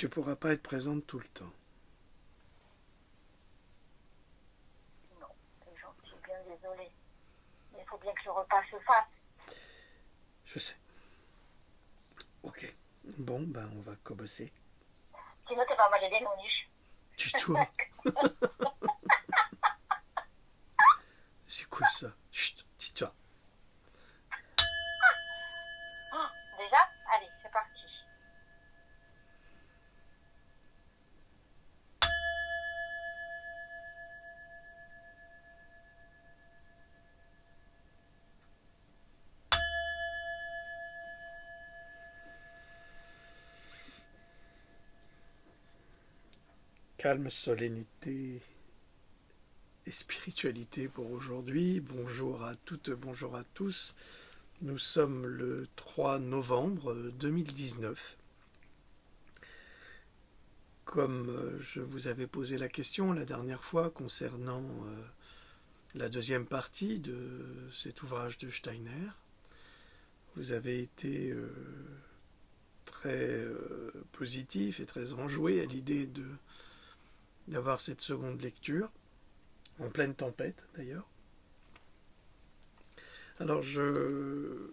tu pourras pas être présente tout le temps. Non, j'en suis bien désolée. Il faut bien que le repas se fasse. Je sais. Ok. Bon, ben on va commencer. Sinon, t'es pas mangé des nounniches. Tais-toi. C'est quoi ça? Chut, tais-toi. Déjà? Allez, c'est parti. Calme, solennité et spiritualité pour aujourd'hui. Bonjour à toutes, bonjour à tous. Nous sommes le 3 novembre 2019. Comme je vous avais posé la question la dernière fois concernant la deuxième partie de cet ouvrage de Steiner, vous avez été très positif et très enjoué à l'idée d'avoir cette seconde lecture, en pleine tempête d'ailleurs. Alors je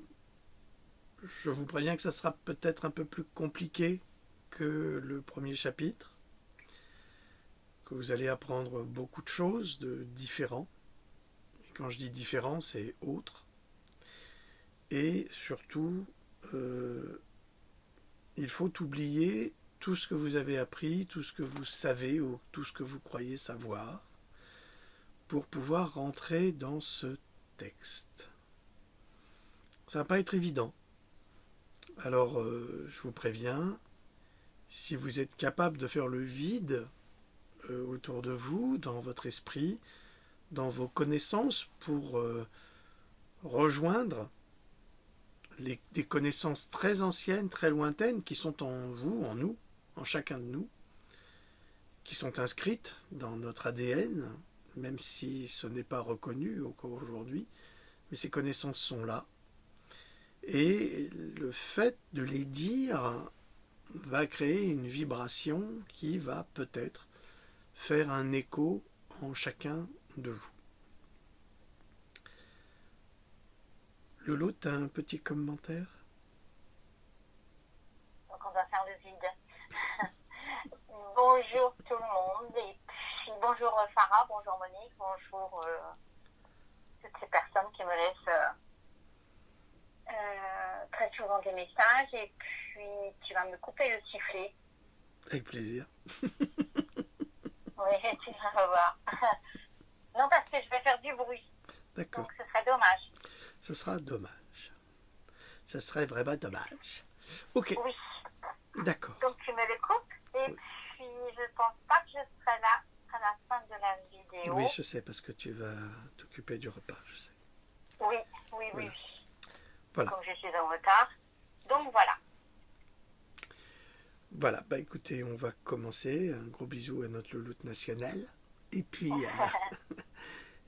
vous préviens que ça sera peut-être un peu plus compliqué que le premier chapitre, que vous allez apprendre beaucoup de choses de différents. Et quand je dis différents, c'est autre. Et surtout, il faut oublier tout ce que vous avez appris, tout ce que vous savez ou tout ce que vous croyez savoir pour pouvoir rentrer dans ce texte. Ça ne va pas être évident. Alors, je vous préviens, si vous êtes capable de faire le vide autour de vous, dans votre esprit, dans vos connaissances, pour rejoindre des connaissances très anciennes, très lointaines, qui sont en vous, en nous, en chacun de nous, qui sont inscrites dans notre ADN, même si ce n'est pas reconnu encore aujourd'hui, mais ces connaissances sont là. Et le fait de les dire va créer une vibration qui va peut-être faire un écho en chacun de vous. Lolo, tu as un petit commentaire? Donc, on va faire le vide. Bonjour tout le monde. Et puis, bonjour Farah, bonjour Monique, bonjour toutes ces personnes qui me laissent très souvent des messages. Et puis, tu vas me couper le sifflet. Avec plaisir. Oui, tu vas voir. Non, parce que je vais faire du bruit. D'accord. Donc, ce serait dommage. Ce sera dommage. Ce serait vraiment dommage. Ok. Oui. D'accord. Donc, tu me le coupes. Et oui. Puis, je pense pas que je serai là à la fin de la vidéo. Oui, je sais, parce que tu vas t'occuper du repas, je sais. Oui. Voilà. Comme je suis en retard. Donc, voilà. Voilà, bah écoutez, on va commencer. Un gros bisou à notre louloute nationale. Et puis,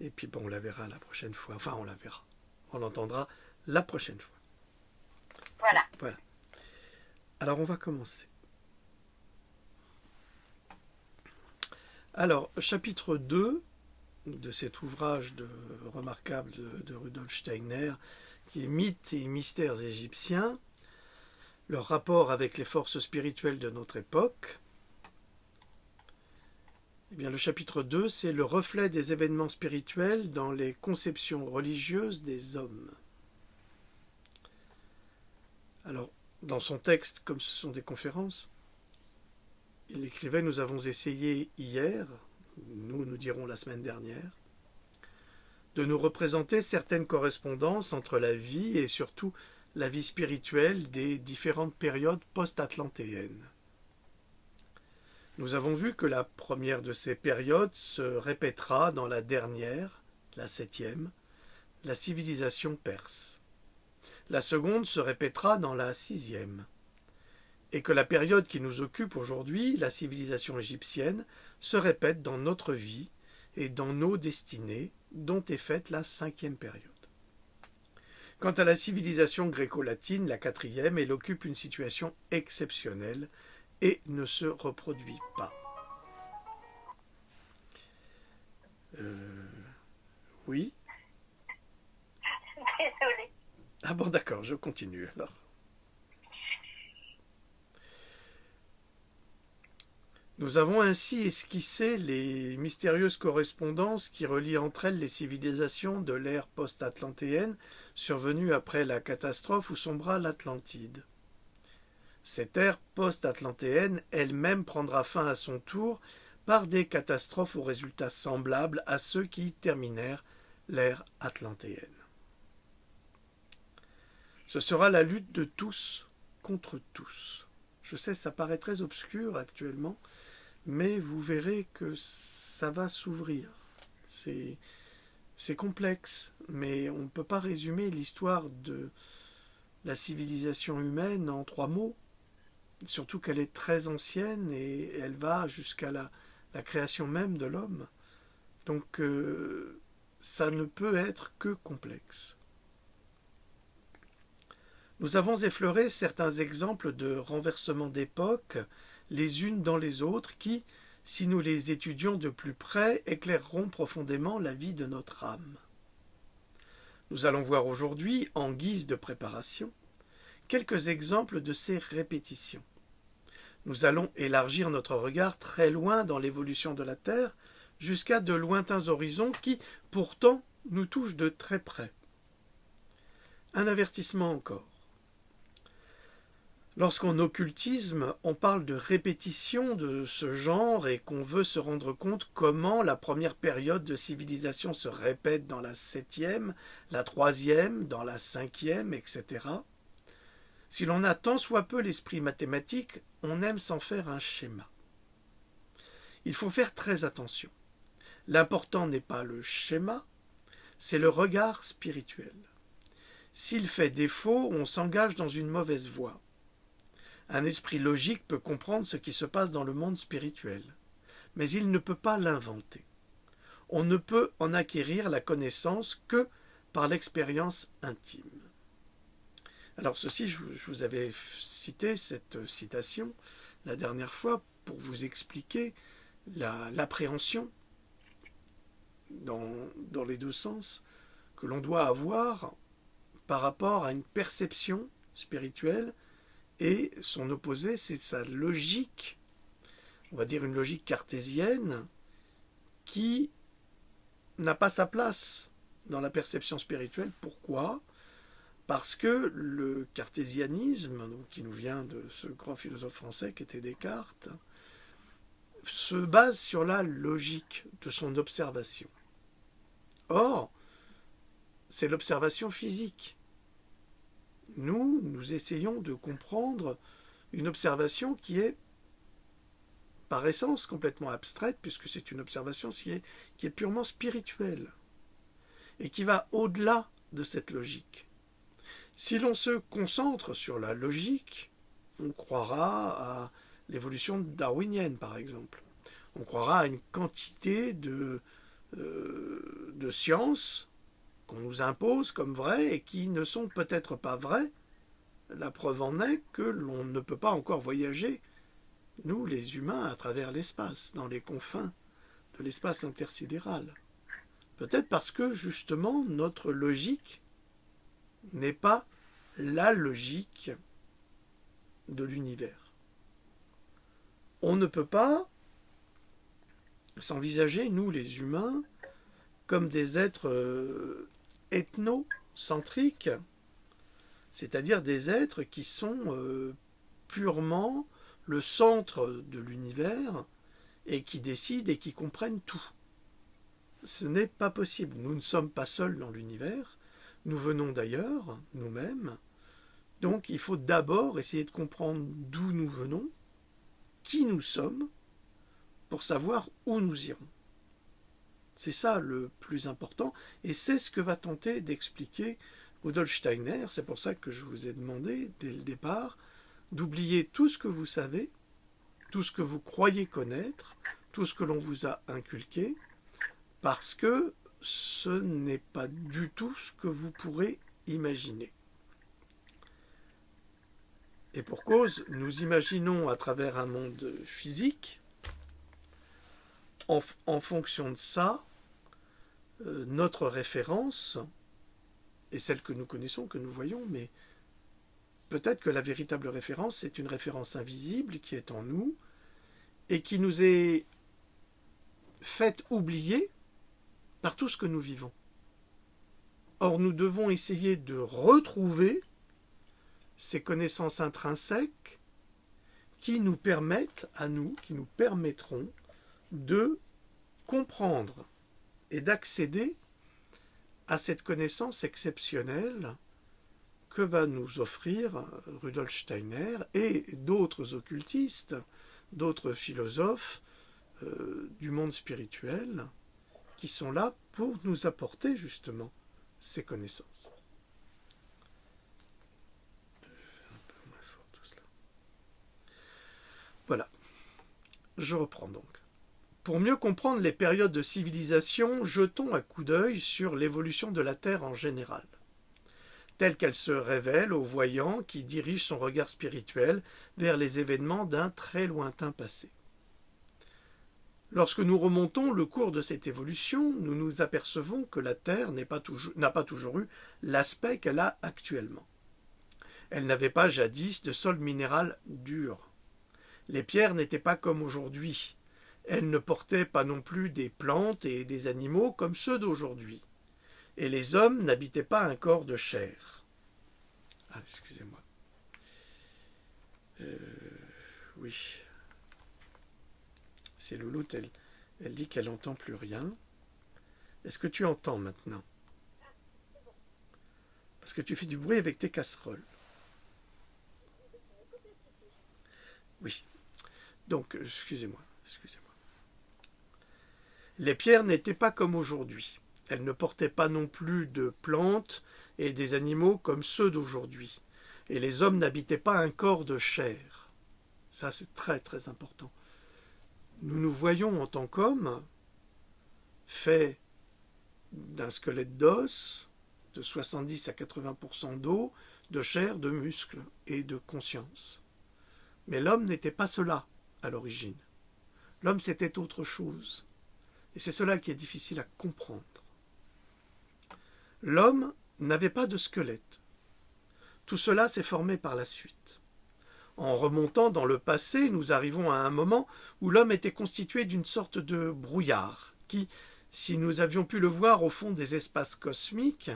et puis bon, on la verra la prochaine fois. Enfin, on la verra. On l'entendra la prochaine fois. Voilà. Alors, on va commencer. Alors, chapitre 2 de cet ouvrage remarquable de Rudolf Steiner, qui est Mythes et mystères égyptiens, leur rapport avec les forces spirituelles de notre époque. Eh bien, le chapitre 2, c'est le reflet des événements spirituels dans les conceptions religieuses des hommes. Alors, dans son texte, comme ce sont des conférences, il écrivait « Nous avons essayé hier, nous dirons la semaine dernière, de nous représenter certaines correspondances entre la vie et surtout la vie spirituelle des différentes périodes post-atlantéennes. Nous avons vu que la première de ces périodes se répétera dans la dernière, la 7e, la civilisation perse. La seconde se répétera dans la 6e, et que la période qui nous occupe aujourd'hui, la civilisation égyptienne, se répète dans notre vie et dans nos destinées, dont est faite la 5e période. Quant à la civilisation gréco-latine, la 4e, elle occupe une situation exceptionnelle et ne se reproduit pas. Oui. Désolée. Ah bon, d'accord, je continue alors. Nous avons ainsi esquissé les mystérieuses correspondances qui relient entre elles les civilisations de l'ère post-atlantéenne survenue après la catastrophe où sombra l'Atlantide. Cette ère post-atlantéenne elle-même prendra fin à son tour par des catastrophes aux résultats semblables à ceux qui terminèrent l'ère atlantéenne. Ce sera la lutte de tous contre tous. Je sais, ça paraît très obscur actuellement, mais vous verrez que ça va s'ouvrir. C'est complexe, mais on ne peut pas résumer l'histoire de la civilisation humaine en 3 mots, surtout qu'elle est très ancienne et elle va jusqu'à la création même de l'homme. Donc ça ne peut être que complexe. Nous avons effleuré certains exemples de renversements d'époque, les unes dans les autres, qui, si nous les étudions de plus près, éclaireront profondément la vie de notre âme. Nous allons voir aujourd'hui, en guise de préparation, quelques exemples de ces répétitions. Nous allons élargir notre regard très loin dans l'évolution de la Terre, jusqu'à de lointains horizons qui, pourtant, nous touchent de très près. Un avertissement encore. Lorsqu'en occultisme, on parle de répétition de ce genre et qu'on veut se rendre compte comment la première période de civilisation se répète dans la 7e, la 3e, dans la 5e, etc. Si l'on a tant soit peu l'esprit mathématique, on aime s'en faire un schéma. Il faut faire très attention. L'important n'est pas le schéma, c'est le regard spirituel. S'il fait défaut, on s'engage dans une mauvaise voie. Un esprit logique peut comprendre ce qui se passe dans le monde spirituel, mais il ne peut pas l'inventer. On ne peut en acquérir la connaissance que par l'expérience intime. Alors ceci, je vous avais cité cette citation la dernière fois pour vous expliquer l'appréhension dans les deux sens que l'on doit avoir par rapport à une perception spirituelle. Et son opposé, c'est sa logique, on va dire une logique cartésienne, qui n'a pas sa place dans la perception spirituelle. Pourquoi ? Parce que le cartésianisme, donc, qui nous vient de ce grand philosophe français qui était Descartes, se base sur la logique de son observation. Or, c'est l'observation physique. Nous essayons de comprendre une observation qui est par essence complètement abstraite, puisque c'est une observation qui est purement spirituelle et qui va au-delà de cette logique. Si l'on se concentre sur la logique, on croira à l'évolution darwinienne, par exemple. On croira à une quantité de sciences qu'on nous impose comme vraies et qui ne sont peut-être pas vraies. La preuve en est que l'on ne peut pas encore voyager, nous les humains, à travers l'espace, dans les confins de l'espace intersidéral. Peut-être parce que justement notre logique n'est pas la logique de l'univers. On ne peut pas s'envisager, nous les humains, comme des êtres ethnocentriques, c'est-à-dire des êtres qui sont purement le centre de l'univers et qui décident et qui comprennent tout. Ce n'est pas possible. Nous ne sommes pas seuls dans l'univers. Nous venons d'ailleurs, nous-mêmes. Donc il faut d'abord essayer de comprendre d'où nous venons, qui nous sommes, pour savoir où nous irons. C'est ça le plus important, et c'est ce que va tenter d'expliquer Rudolf Steiner. C'est pour ça que je vous ai demandé, dès le départ, d'oublier tout ce que vous savez, tout ce que vous croyez connaître, tout ce que l'on vous a inculqué, parce que ce n'est pas du tout ce que vous pourrez imaginer. Et pour cause, nous imaginons à travers un monde physique, en fonction de ça, notre référence est celle que nous connaissons, que nous voyons, mais peut-être que la véritable référence, c'est une référence invisible qui est en nous et qui nous est faite oublier par tout ce que nous vivons. Or, nous devons essayer de retrouver ces connaissances intrinsèques qui nous permettent à nous, qui nous permettront de comprendre et d'accéder à cette connaissance exceptionnelle que va nous offrir Rudolf Steiner et d'autres occultistes, d'autres philosophes du monde spirituel qui sont là pour nous apporter justement ces connaissances. Voilà, je reprends donc. Pour mieux comprendre les périodes de civilisation, jetons un coup d'œil sur l'évolution de la Terre en général, telle qu'elle se révèle au voyant qui dirige son regard spirituel vers les événements d'un très lointain passé. Lorsque nous remontons le cours de cette évolution, nous nous apercevons que la Terre n'a pas toujours eu l'aspect qu'elle a actuellement. Elle n'avait pas jadis de sol minéral dur. Les pierres n'étaient pas comme aujourd'hui. Elles ne portaient pas non plus des plantes et des animaux comme ceux d'aujourd'hui. Et les hommes n'habitaient pas un corps de chair. Ah, excusez-moi. Oui. C'est Louloute, elle dit qu'elle n'entend plus rien. Est-ce que tu entends maintenant? Parce que tu fais du bruit avec tes casseroles. Oui. Donc, excusez-moi. Les pierres n'étaient pas comme aujourd'hui. Elles ne portaient pas non plus de plantes et des animaux comme ceux d'aujourd'hui. Et les hommes n'habitaient pas un corps de chair. Ça, c'est très très important. Nous nous voyons en tant qu'hommes faits d'un squelette d'os, de 70 à 80% d'eau, de chair, de muscles et de conscience. Mais l'homme n'était pas cela à l'origine. L'homme, c'était autre chose. Et c'est cela qui est difficile à comprendre. L'homme n'avait pas de squelette. Tout cela s'est formé par la suite. En remontant dans le passé, nous arrivons à un moment où l'homme était constitué d'une sorte de brouillard qui, si nous avions pu le voir au fond des espaces cosmiques,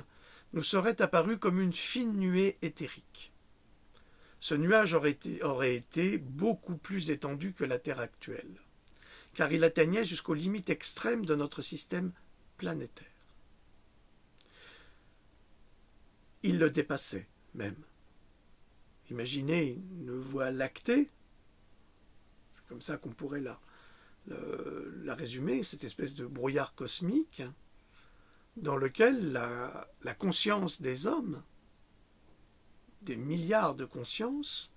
nous serait apparu comme une fine nuée éthérique. Ce nuage aurait été beaucoup plus étendu que la Terre actuelle, car il atteignait jusqu'aux limites extrêmes de notre système planétaire. Il le dépassait même. Imaginez une voie lactée, c'est comme ça qu'on pourrait la résumer, cette espèce de brouillard cosmique dans lequel la conscience des hommes, des milliards de consciences,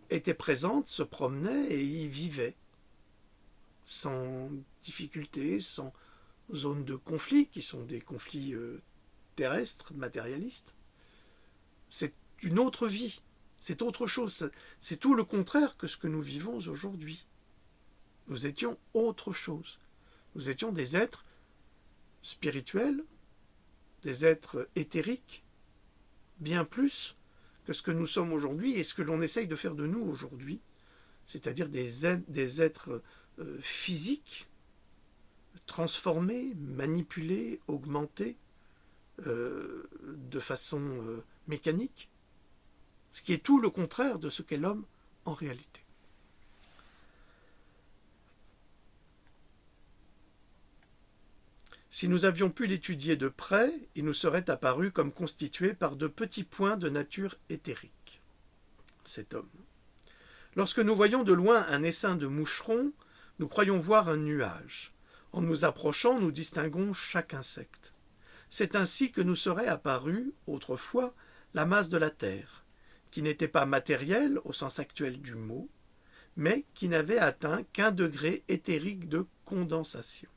était présente, se promenait et y vivait, sans difficulté, sans zone de conflit, qui sont des conflits terrestres, matérialistes. C'est une autre vie, c'est autre chose, c'est tout le contraire que ce que nous vivons aujourd'hui. Nous étions autre chose. Nous étions des êtres spirituels, des êtres éthériques, bien plus que ce que nous sommes aujourd'hui et ce que l'on essaye de faire de nous aujourd'hui, c'est-à-dire des êtres physiques, transformés, manipulés, augmentés de façon mécanique, ce qui est tout le contraire de ce qu'est l'homme en réalité. Si nous avions pu l'étudier de près, il nous serait apparu comme constitué par de petits points de nature éthérique, cet homme. Lorsque nous voyons de loin un essaim de moucherons, nous croyons voir un nuage. En nous approchant, nous distinguons chaque insecte. C'est ainsi que nous serait apparue, autrefois, la masse de la Terre, qui n'était pas matérielle au sens actuel du mot, mais qui n'avait atteint qu'un degré éthérique de condensation.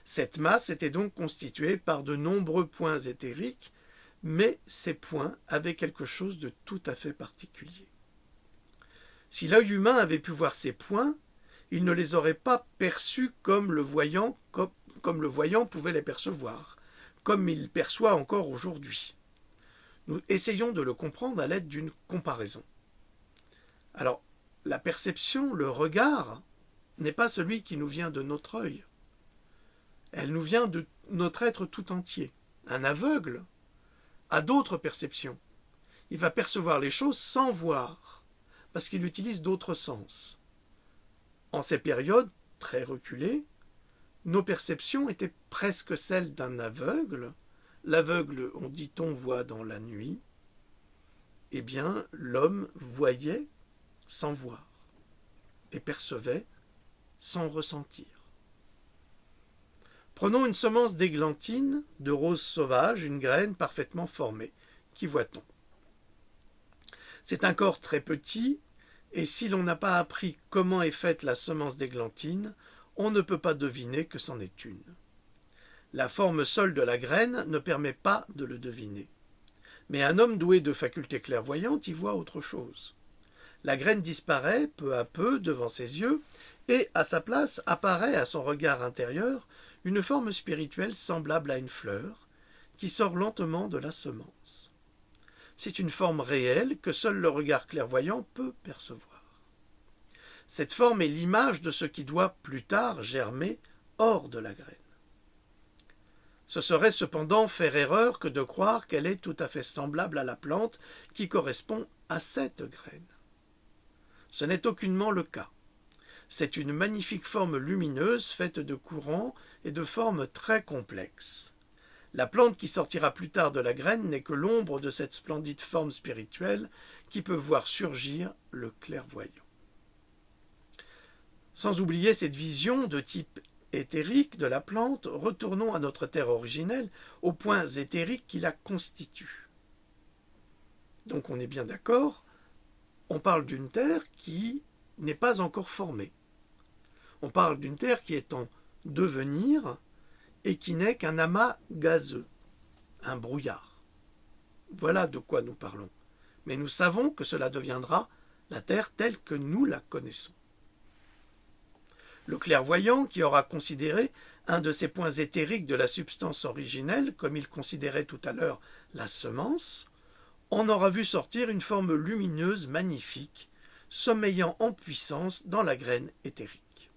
Cette masse était donc constituée par de nombreux points éthériques, mais ces points avaient quelque chose de tout à fait particulier. Si l'œil humain avait pu voir ces points, il ne les aurait pas perçus comme le voyant pouvait les percevoir, comme il perçoit encore aujourd'hui. Nous essayons de le comprendre à l'aide d'une comparaison. Alors, la perception, le regard, n'est pas celui qui nous vient de notre œil. Elle nous vient de notre être tout entier. Un aveugle a d'autres perceptions. Il va percevoir les choses sans voir, parce qu'il utilise d'autres sens. En ces périodes très reculées, nos perceptions étaient presque celles d'un aveugle. L'aveugle, dit-on, voit dans la nuit. Eh bien, l'homme voyait sans voir et percevait sans ressentir. Prenons une semence d'églantine, de rose sauvage, une graine parfaitement formée. Qu'y voit-on? C'est un corps très petit, et si l'on n'a pas appris comment est faite la semence d'églantine, on ne peut pas deviner que c'en est une. La forme seule de la graine ne permet pas de le deviner. Mais un homme doué de facultés clairvoyantes y voit autre chose. La graine disparaît peu à peu devant ses yeux, et à sa place apparaît à son regard intérieur une forme spirituelle semblable à une fleur, qui sort lentement de la semence. C'est une forme réelle que seul le regard clairvoyant peut percevoir. Cette forme est l'image de ce qui doit plus tard germer hors de la graine. Ce serait cependant faire erreur que de croire qu'elle est tout à fait semblable à la plante qui correspond à cette graine. Ce n'est aucunement le cas. C'est une magnifique forme lumineuse faite de courants et de formes très complexes. La plante qui sortira plus tard de la graine n'est que l'ombre de cette splendide forme spirituelle qui peut voir surgir le clairvoyant. Sans oublier cette vision de type éthérique de la plante, retournons à notre terre originelle, aux points éthériques qui la constituent. Donc on est bien d'accord, on parle d'une terre qui n'est pas encore formée. On parle d'une terre qui est en devenir et qui n'est qu'un amas gazeux, un brouillard. Voilà de quoi nous parlons. Mais nous savons que cela deviendra la terre telle que nous la connaissons. Le clairvoyant, qui aura considéré un de ces points éthériques de la substance originelle, comme il considérait tout à l'heure la semence, en aura vu sortir une forme lumineuse magnifique, sommeillant en puissance dans la graine éthérique.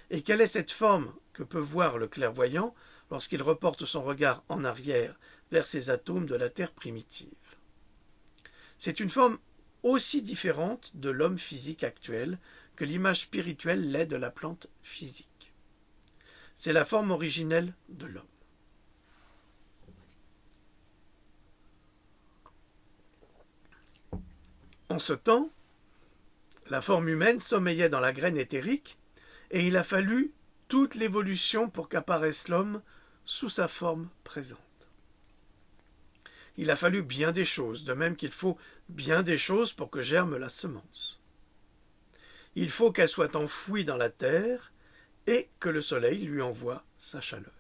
Et quelle est cette forme que peut voir le clairvoyant lorsqu'il reporte son regard en arrière vers ces atomes de la terre primitive? C'est une forme aussi différente de l'homme physique actuel que l'image spirituelle l'est de la plante physique. C'est la forme originelle de l'homme. En ce temps, la forme humaine sommeillait dans la graine éthérique et il a fallu toute l'évolution pour qu'apparaisse l'homme sous sa forme présente. Il a fallu bien des choses, de même qu'il faut bien des choses pour que germe la semence. Il faut qu'elle soit enfouie dans la terre et que le soleil lui envoie sa chaleur.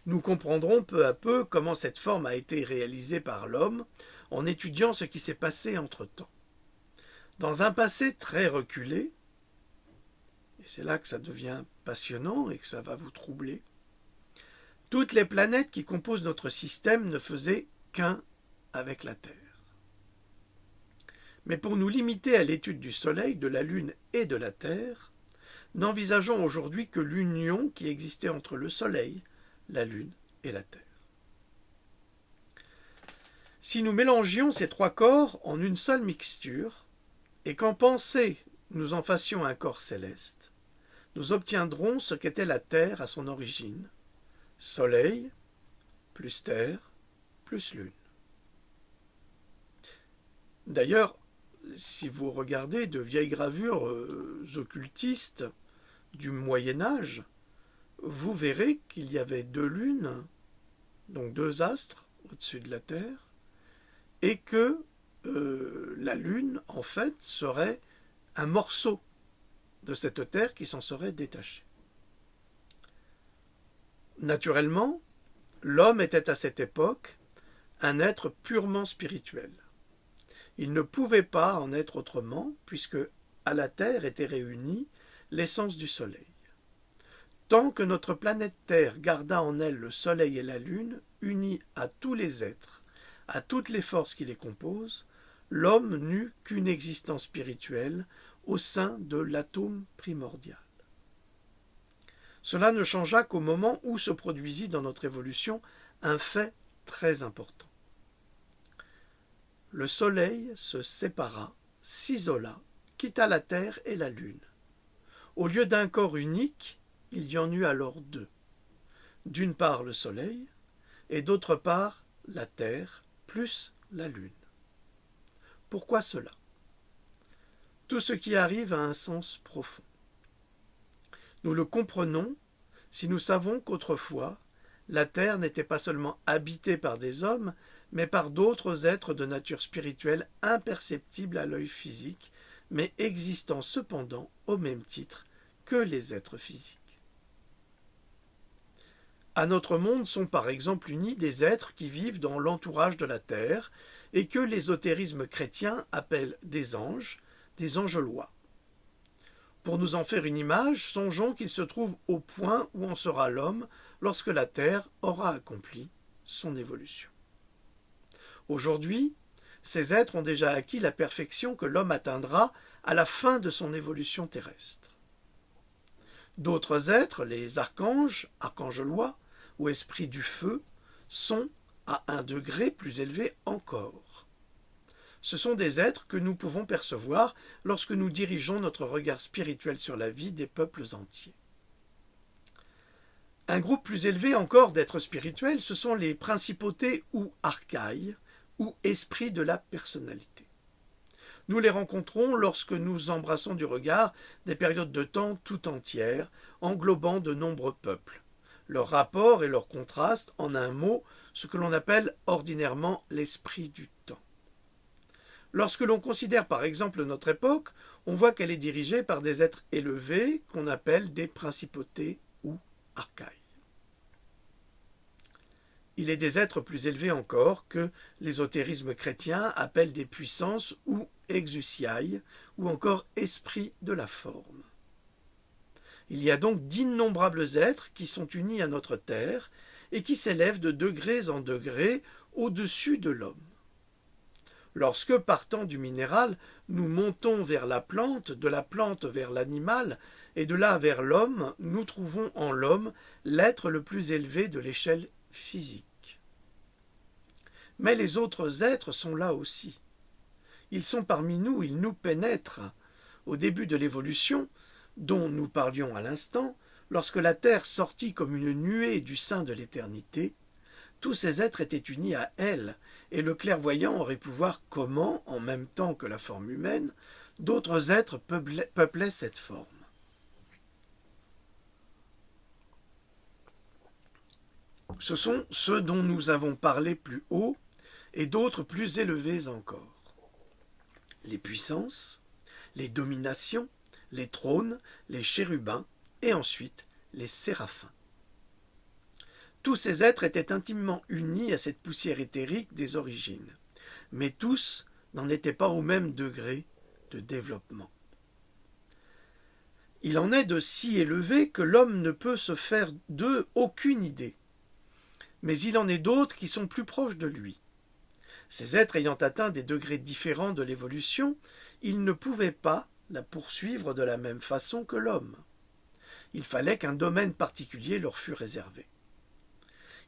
Nous comprendrons peu à peu comment cette forme a été réalisée par l'homme en étudiant ce qui s'est passé entre-temps. Dans un passé très reculé, et c'est là que ça devient passionnant et que ça va vous troubler, toutes les planètes qui composent notre système ne faisaient qu'un avec la Terre. Mais pour nous limiter à l'étude du Soleil, de la Lune et de la Terre, n'envisageons aujourd'hui que l'union qui existait entre le Soleil, la Lune et la Terre. Si nous mélangions ces trois corps en une seule mixture, et qu'en pensée nous en fassions un corps céleste, nous obtiendrons ce qu'était la Terre à son origine, Soleil plus Terre plus Lune. D'ailleurs, si vous regardez de vieilles gravures occultistes du Moyen-Âge, vous verrez qu'il y avait deux lunes, donc deux astres au-dessus de la Terre, et que la Lune, en fait, serait un morceau de cette Terre qui s'en serait détaché. Naturellement, l'homme était à cette époque un être purement spirituel. Il ne pouvait pas en être autrement, puisque à la Terre était réunie l'essence du Soleil. Tant que notre planète Terre garda en elle le Soleil et la Lune, unis à tous les êtres, à toutes les forces qui les composent, l'homme n'eut qu'une existence spirituelle au sein de l'atome primordial. Cela ne changea qu'au moment où se produisit dans notre évolution un fait très important. Le Soleil se sépara, s'isola, quitta la Terre et la Lune. Au lieu d'un corps unique, il y en eut alors deux. D'une part le Soleil, et d'autre part la Terre, plus la Lune. Pourquoi cela? Tout ce qui arrive a un sens profond. Nous le comprenons si nous savons qu'autrefois, la Terre n'était pas seulement habitée par des hommes, mais par d'autres êtres de nature spirituelle imperceptibles à l'œil physique, mais existant cependant au même titre que les êtres physiques. À notre monde sont par exemple unis des êtres qui vivent dans l'entourage de la Terre et que l'ésotérisme chrétien appelle des angelois. Pour nous en faire une image, songeons qu'ils se trouvent au point où en sera l'homme lorsque la Terre aura accompli son évolution. Aujourd'hui, ces êtres ont déjà acquis la perfection que l'homme atteindra à la fin de son évolution terrestre. D'autres êtres, les archanges, archangelois ou esprits du feu, sont à un degré plus élevé encore. Ce sont des êtres que nous pouvons percevoir lorsque nous dirigeons notre regard spirituel sur la vie des peuples entiers. Un groupe plus élevé encore d'êtres spirituels, ce sont les principautés ou archaïs, ou esprits de la personnalité. Nous les rencontrons lorsque nous embrassons du regard des périodes de temps tout entières, englobant de nombreux peuples. Leur rapport et leur contraste, en un mot, ce que l'on appelle ordinairement l'esprit du temps. Lorsque l'on considère par exemple notre époque, on voit qu'elle est dirigée par des êtres élevés qu'on appelle des principautés ou archaïs. Il est des êtres plus élevés encore que l'ésotérisme chrétien appelle des puissances ou exousiailles, ou encore esprits de la forme. Il y a donc d'innombrables êtres qui sont unis à notre terre et qui s'élèvent de degrés en degrés au-dessus de l'homme. Lorsque, partant du minéral, nous montons vers la plante, de la plante vers l'animal, et de là vers l'homme, nous trouvons en l'homme l'être le plus élevé de l'échelle physique. Mais les autres êtres sont là aussi. Ils sont parmi nous, ils nous pénètrent. Au début de l'évolution, dont nous parlions à l'instant, lorsque la Terre sortit comme une nuée du sein de l'éternité, tous ces êtres étaient unis à elle, et le clairvoyant aurait pu voir comment, en même temps que la forme humaine, d'autres êtres peuplaient cette forme. Ce sont ceux dont nous avons parlé plus haut, et d'autres plus élevés encore. Les puissances, les dominations, les trônes, les chérubins, et ensuite les séraphins. Tous ces êtres étaient intimement unis à cette poussière éthérique des origines, mais tous n'en étaient pas au même degré de développement. Il en est de si élevés que l'homme ne peut se faire d'eux aucune idée, mais il en est d'autres qui sont plus proches de lui. Ces êtres ayant atteint des degrés différents de l'évolution, ils ne pouvaient pas la poursuivre de la même façon que l'homme. Il fallait qu'un domaine particulier leur fût réservé.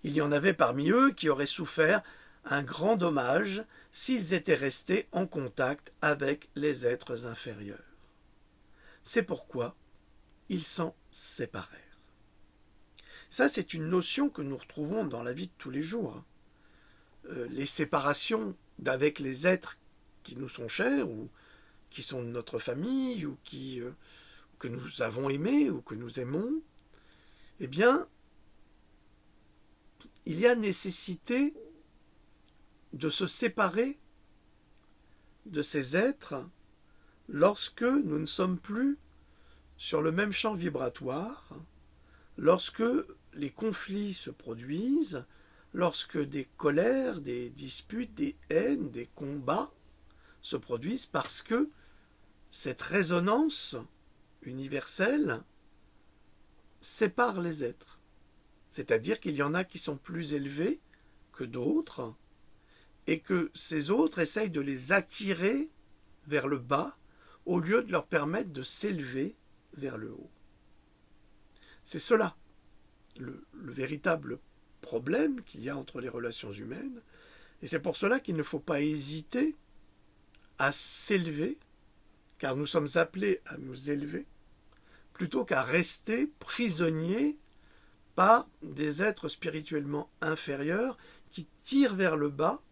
Il y en avait parmi eux qui auraient souffert un grand dommage s'ils étaient restés en contact avec les êtres inférieurs. C'est pourquoi ils s'en séparèrent. Ça, c'est une notion que nous retrouvons dans la vie de tous les jours. Les séparations d'avec les êtres qui nous sont chers ou qui sont de notre famille ou que nous avons aimés ou que nous aimons, eh bien, il y a nécessité de se séparer de ces êtres lorsque nous ne sommes plus sur le même champ vibratoire, lorsque les conflits se produisent, lorsque des colères, des disputes, des haines, des combats se produisent parce que cette résonance universelle sépare les êtres. C'est-à-dire qu'il y en a qui sont plus élevés que d'autres et que ces autres essayent de les attirer vers le bas au lieu de leur permettre de s'élever vers le haut. C'est cela, le véritable problème qu'il y a entre les relations humaines, et c'est pour cela qu'il ne faut pas hésiter à s'élever, car nous sommes appelés à nous élever, plutôt qu'à rester prisonniers par des êtres spirituellement inférieurs qui tirent vers le bas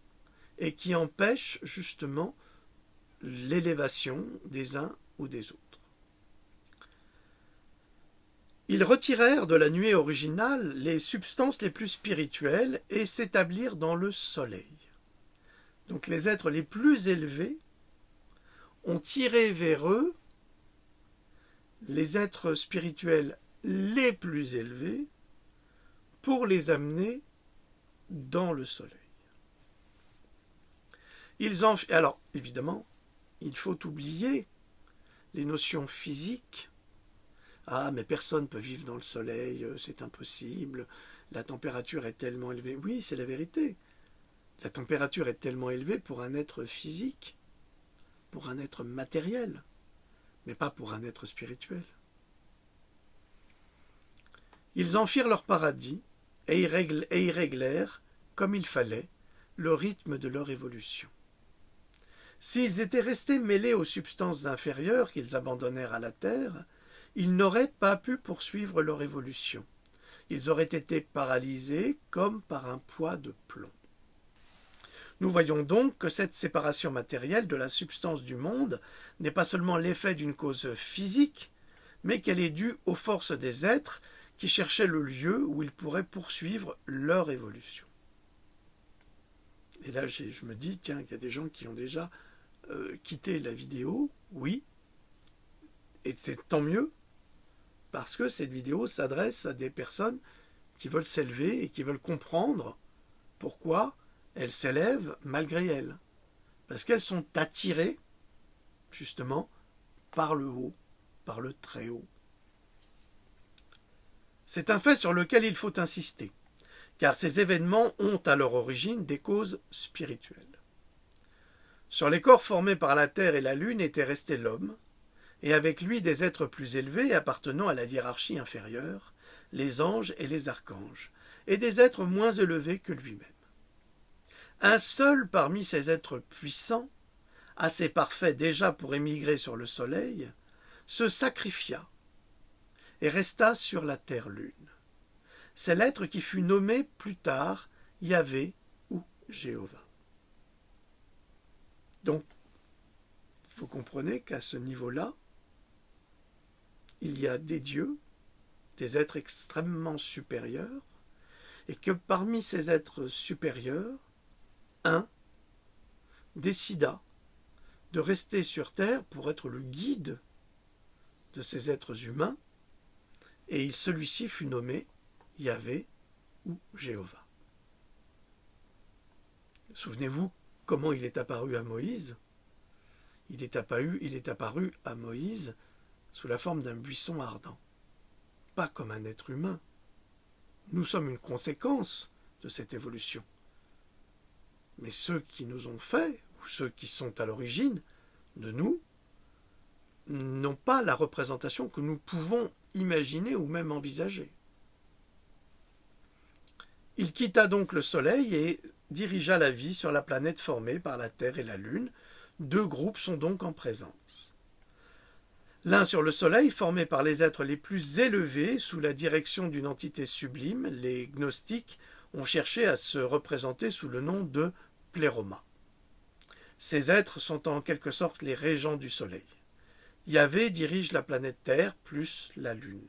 et qui empêchent justement l'élévation des uns ou des autres. Ils retirèrent de la nuée originale les substances les plus spirituelles et s'établirent dans le soleil. Donc les êtres les plus élevés ont tiré vers eux les êtres spirituels les plus élevés pour les amener dans le soleil. Alors, évidemment, il faut oublier les notions physiques. Ah, mais personne ne peut vivre dans le soleil, c'est impossible, la température est tellement élevée. Oui, c'est la vérité. La température est tellement élevée pour un être physique, pour un être matériel, mais pas pour un être spirituel. Ils en firent leur paradis et y réglèrent, comme il fallait, le rythme de leur évolution. S'ils étaient restés mêlés aux substances inférieures qu'ils abandonnèrent à la terre, ils n'auraient pas pu poursuivre leur évolution. Ils auraient été paralysés comme par un poids de plomb. Nous voyons donc que cette séparation matérielle de la substance du monde n'est pas seulement l'effet d'une cause physique, mais qu'elle est due aux forces des êtres qui cherchaient le lieu où ils pourraient poursuivre leur évolution. Et là, je me dis, tiens, il y a des gens qui ont déjà quitté la vidéo, oui, et c'est tant mieux, parce que cette vidéo s'adresse à des personnes qui veulent s'élever et qui veulent comprendre pourquoi elles s'élèvent malgré elles. Parce qu'elles sont attirées, justement, par le haut, par le très haut. C'est un fait sur lequel il faut insister, car ces événements ont à leur origine des causes spirituelles. Sur les corps formés par la Terre et la Lune était resté l'homme, et avec lui des êtres plus élevés appartenant à la hiérarchie inférieure, les anges et les archanges, et des êtres moins élevés que lui-même. Un seul parmi ces êtres puissants, assez parfait déjà pour émigrer sur le soleil, se sacrifia et resta sur la terre-lune. C'est l'être qui fut nommé plus tard Yahvé ou Jéhovah. Donc, vous comprenez qu'à ce niveau-là, il y a des dieux, des êtres extrêmement supérieurs, et que parmi ces êtres supérieurs, un décida de rester sur Terre pour être le guide de ces êtres humains, et celui-ci fut nommé Yahvé ou Jéhovah. Souvenez-vous comment il est apparu à Moïse. Il est apparu à Moïse sous la forme d'un buisson ardent, pas comme un être humain. Nous sommes une conséquence de cette évolution. Mais ceux qui nous ont fait, ou ceux qui sont à l'origine de nous, n'ont pas la représentation que nous pouvons imaginer ou même envisager. Il quitta donc le Soleil et dirigea la vie sur la planète formée par la Terre et la Lune. Deux groupes sont donc en présence. L'un sur le Soleil, formé par les êtres les plus élevés sous la direction d'une entité sublime, les gnostiques ont cherché à se représenter sous le nom de Pléroma. Ces êtres sont en quelque sorte les régents du Soleil. Yahvé dirige la planète Terre plus la Lune.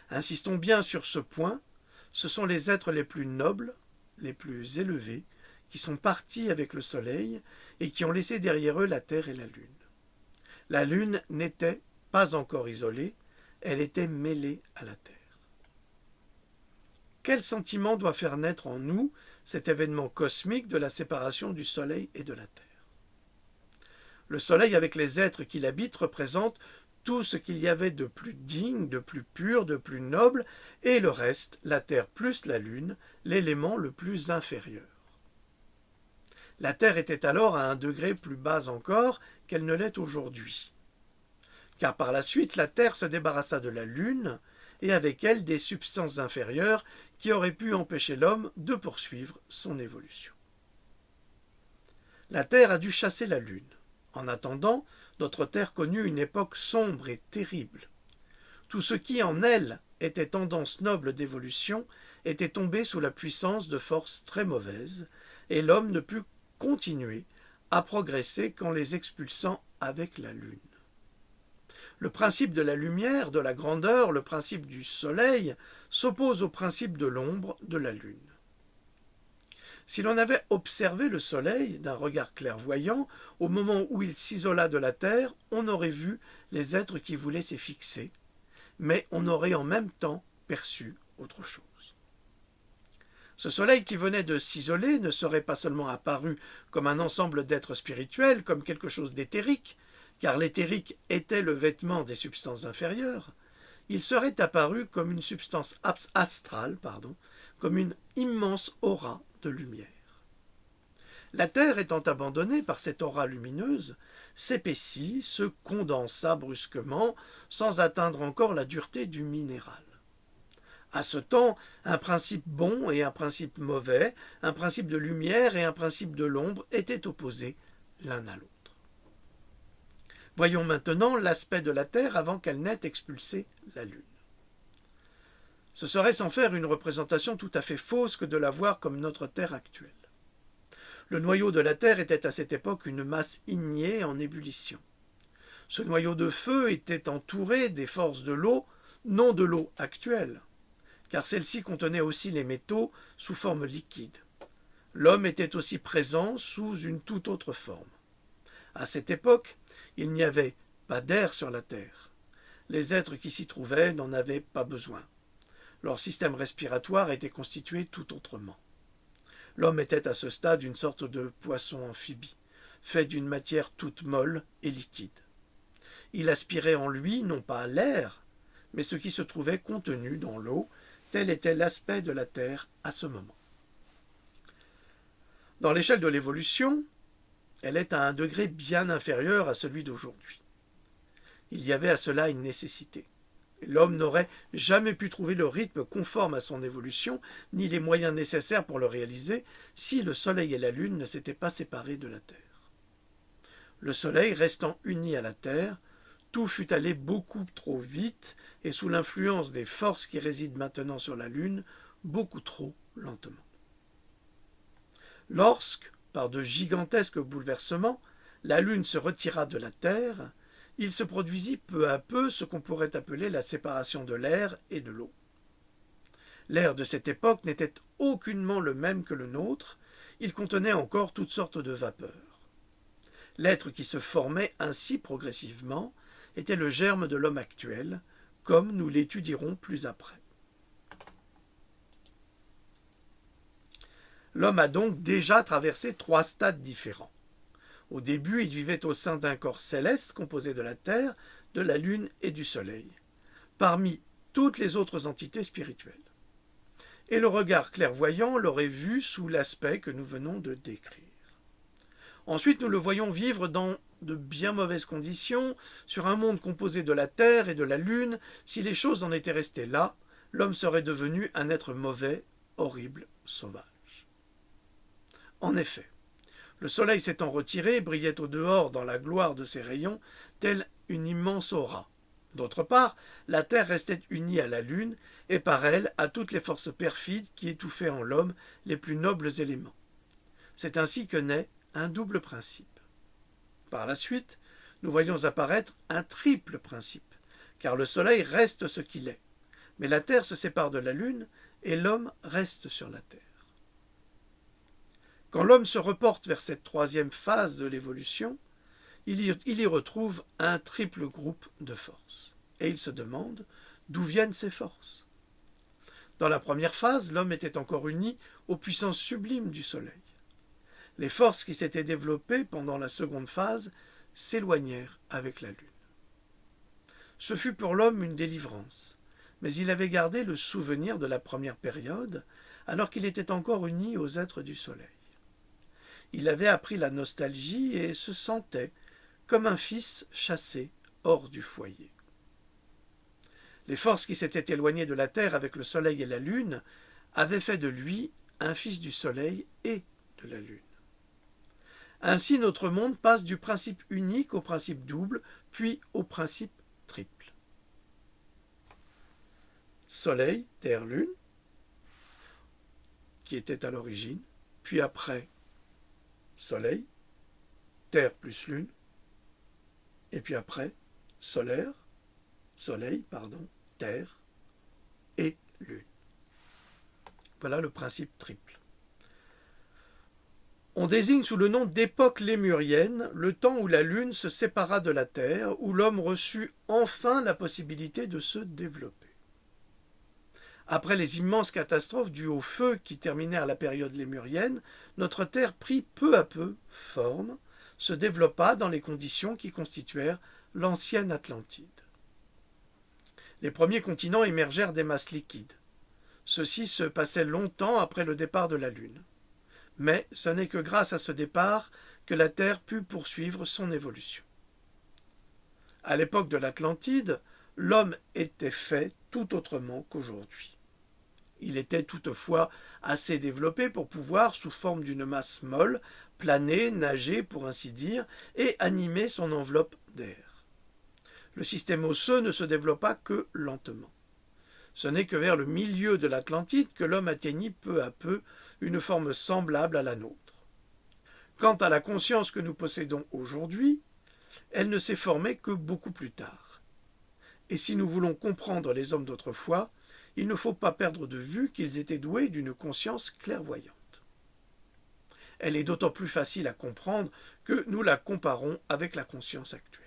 Insistons bien sur ce point, ce sont les êtres les plus nobles, les plus élevés, qui sont partis avec le Soleil et qui ont laissé derrière eux la Terre et la Lune. La Lune n'était pas encore isolée, elle était mêlée à la Terre. Quel sentiment doit faire naître en nous cet événement cosmique de la séparation du Soleil et de la Terre. Le Soleil, avec les êtres qui l'habitent, représente tout ce qu'il y avait de plus digne, de plus pur, de plus noble, et le reste, la Terre plus la Lune, l'élément le plus inférieur. La Terre était alors à un degré plus bas encore qu'elle ne l'est aujourd'hui. Car par la suite, la Terre se débarrassa de la Lune, et avec elle des substances inférieures qui auraient pu empêcher l'homme de poursuivre son évolution. La Terre a dû chasser la Lune. En attendant, notre Terre connut une époque sombre et terrible. Tout ce qui, en elle, était tendance noble d'évolution était tombé sous la puissance de forces très mauvaises, et l'homme ne put continuer à progresser qu'en les expulsant avec la Lune. Le principe de la lumière, de la grandeur, le principe du Soleil s'oppose au principe de l'ombre de la Lune. Si l'on avait observé le Soleil d'un regard clairvoyant, au moment où il s'isola de la Terre, on aurait vu les êtres qui voulaient s'y fixer, mais on aurait en même temps perçu autre chose. Ce Soleil qui venait de s'isoler ne serait pas seulement apparu comme un ensemble d'êtres spirituels, comme quelque chose d'éthérique, car l'éthérique était le vêtement des substances inférieures, il serait apparu comme une substance astrale, comme une immense aura de lumière. La Terre étant abandonnée par cette aura lumineuse, s'épaissit, se condensa brusquement, sans atteindre encore la dureté du minéral. À ce temps, un principe bon et un principe mauvais, un principe de lumière et un principe de l'ombre étaient opposés l'un à l'autre. Voyons maintenant l'aspect de la Terre avant qu'elle n'ait expulsé la Lune. Ce serait sans faire une représentation tout à fait fausse que de la voir comme notre Terre actuelle. Le noyau de la Terre était à cette époque une masse ignée en ébullition. Ce noyau de feu était entouré des forces de l'eau, non de l'eau actuelle, car celle-ci contenait aussi les métaux sous forme liquide. L'homme était aussi présent sous une toute autre forme. À cette époque, il n'y avait pas d'air sur la Terre. Les êtres qui s'y trouvaient n'en avaient pas besoin. Leur système respiratoire était constitué tout autrement. L'homme était à ce stade une sorte de poisson amphibie, fait d'une matière toute molle et liquide. Il aspirait en lui non pas l'air, mais ce qui se trouvait contenu dans l'eau, tel était l'aspect de la Terre à ce moment. Dans l'échelle de l'évolution, elle est à un degré bien inférieur à celui d'aujourd'hui. Il y avait à cela une nécessité. L'homme n'aurait jamais pu trouver le rythme conforme à son évolution, ni les moyens nécessaires pour le réaliser, si le Soleil et la Lune ne s'étaient pas séparés de la Terre. Le Soleil restant uni à la Terre, tout fut allé beaucoup trop vite, et sous l'influence des forces qui résident maintenant sur la Lune, beaucoup trop lentement. Lorsque, par de gigantesques bouleversements, la Lune se retira de la Terre, il se produisit peu à peu ce qu'on pourrait appeler la séparation de l'air et de l'eau. L'air de cette époque n'était aucunement le même que le nôtre, il contenait encore toutes sortes de vapeurs. L'être qui se formait ainsi progressivement était le germe de l'homme actuel, comme nous l'étudierons plus après. L'homme a donc déjà traversé 3 stades différents. Au début, il vivait au sein d'un corps céleste composé de la Terre, de la Lune et du Soleil, parmi toutes les autres entités spirituelles. Et le regard clairvoyant l'aurait vu sous l'aspect que nous venons de décrire. Ensuite, nous le voyons vivre dans de bien mauvaises conditions, sur un monde composé de la Terre et de la Lune. Si les choses en étaient restées là, l'homme serait devenu un être mauvais, horrible, sauvage. En effet, le Soleil s'étant retiré, brillait au dehors dans la gloire de ses rayons, telle une immense aura. D'autre part, la Terre restait unie à la Lune, et par elle à toutes les forces perfides qui étouffaient en l'homme les plus nobles éléments. C'est ainsi que naît un double principe. Par la suite, nous voyons apparaître un triple principe, car le Soleil reste ce qu'il est, mais la Terre se sépare de la Lune, et l'homme reste sur la Terre. Quand l'homme se reporte vers cette 3e phase de l'évolution, il y retrouve un triple groupe de forces. Et il se demande d'où viennent ces forces. Dans la première phase, l'homme était encore uni aux puissances sublimes du soleil. Les forces qui s'étaient développées pendant la seconde phase s'éloignèrent avec la lune. Ce fut pour l'homme une délivrance, mais il avait gardé le souvenir de la première période, alors qu'il était encore uni aux êtres du soleil. Il avait appris la nostalgie et se sentait comme un fils chassé hors du foyer. Les forces qui s'étaient éloignées de la terre avec le soleil et la lune avaient fait de lui un fils du soleil et de la lune. Ainsi notre monde passe du principe unique au principe double, puis au principe triple. Soleil, terre, lune, qui était à l'origine, puis après soleil, terre plus lune, et puis après soleil, terre et lune. Voilà le principe triple. On désigne sous le nom d'époque lémurienne le temps où la lune se sépara de la terre, où l'homme reçut enfin la possibilité de se développer. Après les immenses catastrophes dues au feu qui terminèrent la période lémurienne, notre terre prit peu à peu forme, se développa dans les conditions qui constituèrent l'ancienne Atlantide. Les premiers continents émergèrent des masses liquides. Ceci se passait longtemps après le départ de la Lune. Mais ce n'est que grâce à ce départ que la Terre put poursuivre son évolution. À l'époque de l'Atlantide, l'homme était fait tout autrement qu'aujourd'hui. Il était toutefois assez développé pour pouvoir, sous forme d'une masse molle, planer, nager, pour ainsi dire, et animer son enveloppe d'air. Le système osseux ne se développa que lentement. Ce n'est que vers le milieu de l'Atlantide que l'homme atteignit peu à peu une forme semblable à la nôtre. Quant à la conscience que nous possédons aujourd'hui, elle ne s'est formée que beaucoup plus tard. Et si nous voulons comprendre les hommes d'autrefois, il ne faut pas perdre de vue qu'ils étaient doués d'une conscience clairvoyante. Elle est d'autant plus facile à comprendre que nous la comparons avec la conscience actuelle.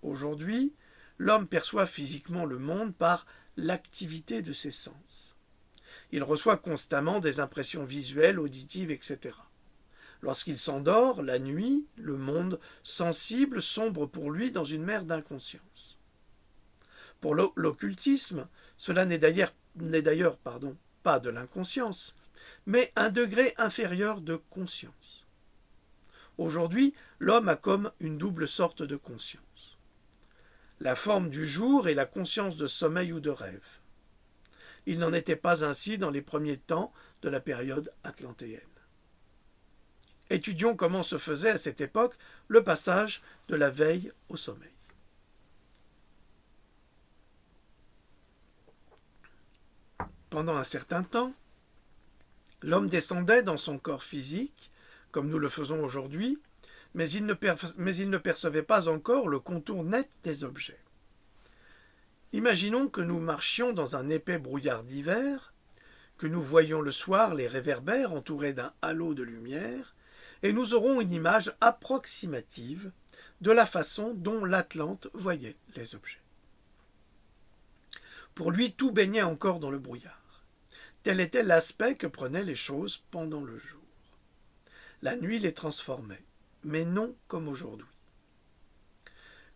Aujourd'hui, l'homme perçoit physiquement le monde par l'activité de ses sens. Il reçoit constamment des impressions visuelles, auditives, etc. Lorsqu'il s'endort, la nuit, le monde sensible sombre pour lui dans une mer d'inconscience. Pour l'occultisme, cela n'est d'ailleurs pas de l'inconscience, mais un degré inférieur de conscience. Aujourd'hui, l'homme a comme une double sorte de conscience. La forme du jour et la conscience de sommeil ou de rêve. Il n'en était pas ainsi dans les premiers temps de la période atlantéenne. Étudions comment se faisait à cette époque le passage de la veille au sommeil. Pendant un certain temps, l'homme descendait dans son corps physique, comme nous le faisons aujourd'hui, mais il ne percevait pas encore le contour net des objets. Imaginons que nous marchions dans un épais brouillard d'hiver, que nous voyions le soir les réverbères entourés d'un halo de lumière, et nous aurons une image approximative de la façon dont l'Atlante voyait les objets. Pour lui, tout baignait encore dans le brouillard. Tel était l'aspect que prenaient les choses pendant le jour. La nuit les transformait, mais non comme aujourd'hui.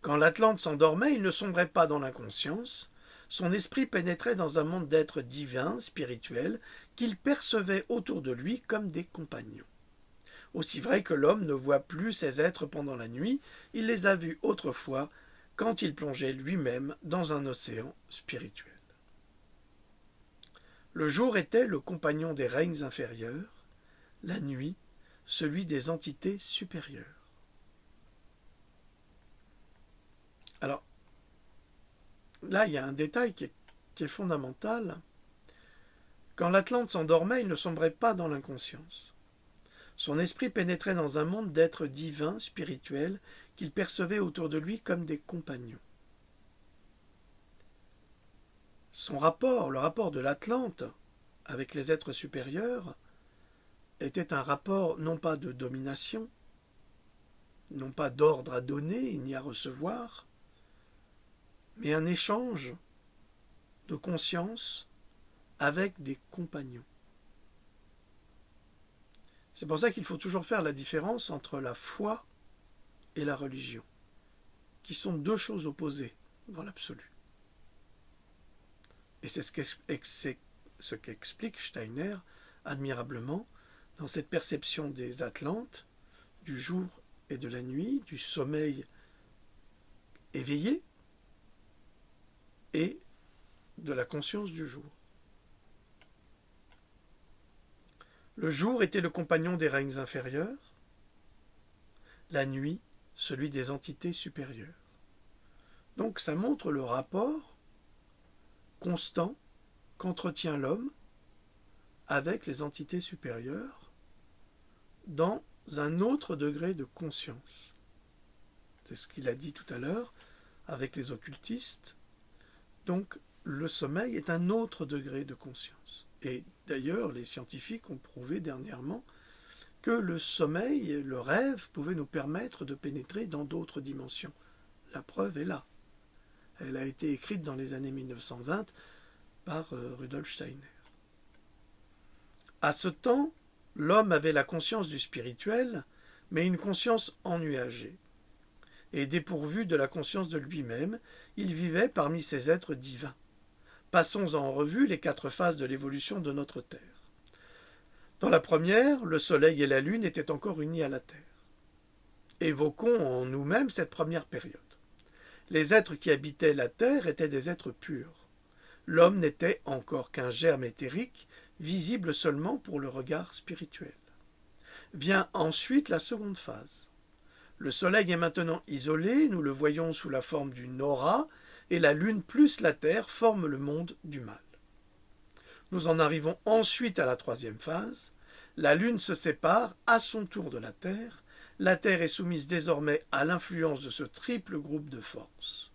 Quand l'Atlante s'endormait, il ne sombrait pas dans l'inconscience, son esprit pénétrait dans un monde d'êtres divins, spirituels, qu'il percevait autour de lui comme des compagnons. Aussi vrai que l'homme ne voit plus ces êtres pendant la nuit, il les a vus autrefois quand il plongeait lui-même dans un océan spirituel. Le jour était le compagnon des règnes inférieurs, la nuit, celui des entités supérieures. Alors, là, il y a un détail qui est fondamental. Quand l'Atlante s'endormait, il ne sombrait pas dans l'inconscience. Son esprit pénétrait dans un monde d'êtres divins, spirituels, qu'il percevait autour de lui comme des compagnons. Le rapport de l'Atlante avec les êtres supérieurs, était un rapport non pas de domination, non pas d'ordre à donner ni à recevoir, mais un échange de conscience, avec des compagnons. C'est pour ça qu'il faut toujours faire la différence entre la foi et la religion, qui sont deux choses opposées dans l'absolu. Et c'est ce qu'explique Steiner admirablement dans cette perception des Atlantes, du jour et de la nuit, du sommeil éveillé et de la conscience du jour. Le jour était le compagnon des règnes inférieurs, la nuit celui des entités supérieures. Donc ça montre le rapport constant qu'entretient l'homme avec les entités supérieures dans un autre degré de conscience. C'est ce qu'il a dit tout à l'heure avec les occultistes. Donc le sommeil est un autre degré de conscience. Et d'ailleurs, les scientifiques ont prouvé dernièrement que le sommeil, le rêve, pouvait nous permettre de pénétrer dans d'autres dimensions. La preuve est là. Elle a été écrite dans les années 1920 par Rudolf Steiner. À ce temps, l'homme avait la conscience du spirituel, mais une conscience ennuagée. Et dépourvu de la conscience de lui-même, il vivait parmi ces êtres divins. Passons en revue les 4 phases de l'évolution de notre Terre. Dans la première, le Soleil et la Lune étaient encore unis à la Terre. Évoquons en nous-mêmes cette première période. Les êtres qui habitaient la Terre étaient des êtres purs. L'homme n'était encore qu'un germe éthérique, visible seulement pour le regard spirituel. Vient ensuite la seconde phase. Le Soleil est maintenant isolé, nous le voyons sous la forme d'une aura, et la Lune plus la Terre forment le monde du mal. Nous en arrivons ensuite à la troisième phase. La Lune se sépare à son tour de la Terre. La Terre est soumise désormais à l'influence de ce triple groupe de forces.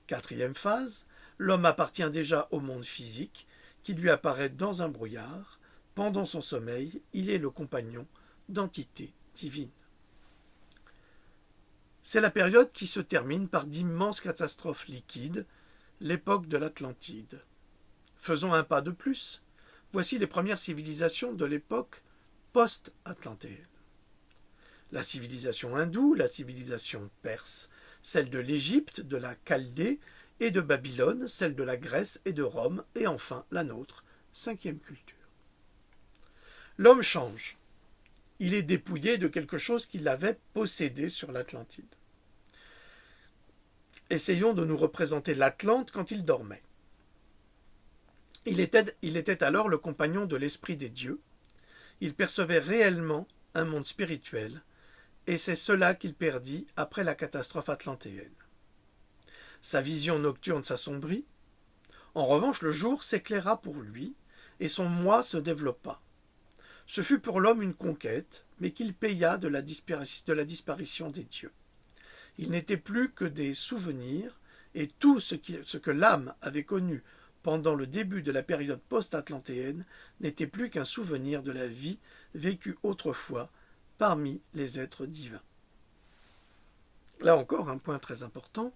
Quatrième phase, l'homme appartient déjà au monde physique, qui lui apparaît dans un brouillard. Pendant son sommeil, il est le compagnon d'entités divines. C'est la période qui se termine par d'immenses catastrophes liquides, l'époque de l'Atlantide. Faisons un pas de plus. Voici les premières civilisations de l'époque post-atlantéenne. La civilisation hindoue, la civilisation perse, celle de l'Égypte, de la Chaldée et de Babylone, celle de la Grèce et de Rome, et enfin la nôtre, 5e culture. L'homme change. Il est dépouillé de quelque chose qu'il avait possédé sur l'Atlantide. Essayons de nous représenter l'Atlante quand il dormait. Il était alors le compagnon de l'esprit des dieux. Il percevait réellement un monde spirituel, et c'est cela qu'il perdit après la catastrophe atlantéenne. Sa vision nocturne s'assombrit. En revanche, le jour s'éclaira pour lui, et son moi se développa. Ce fut pour l'homme une conquête, mais qu'il paya de la disparition des dieux. Il n'était plus que des souvenirs, et tout ce que l'âme avait connu pendant le début de la période post-atlantéenne n'était plus qu'un souvenir de la vie vécue autrefois parmi les êtres divins. Là encore, un point très important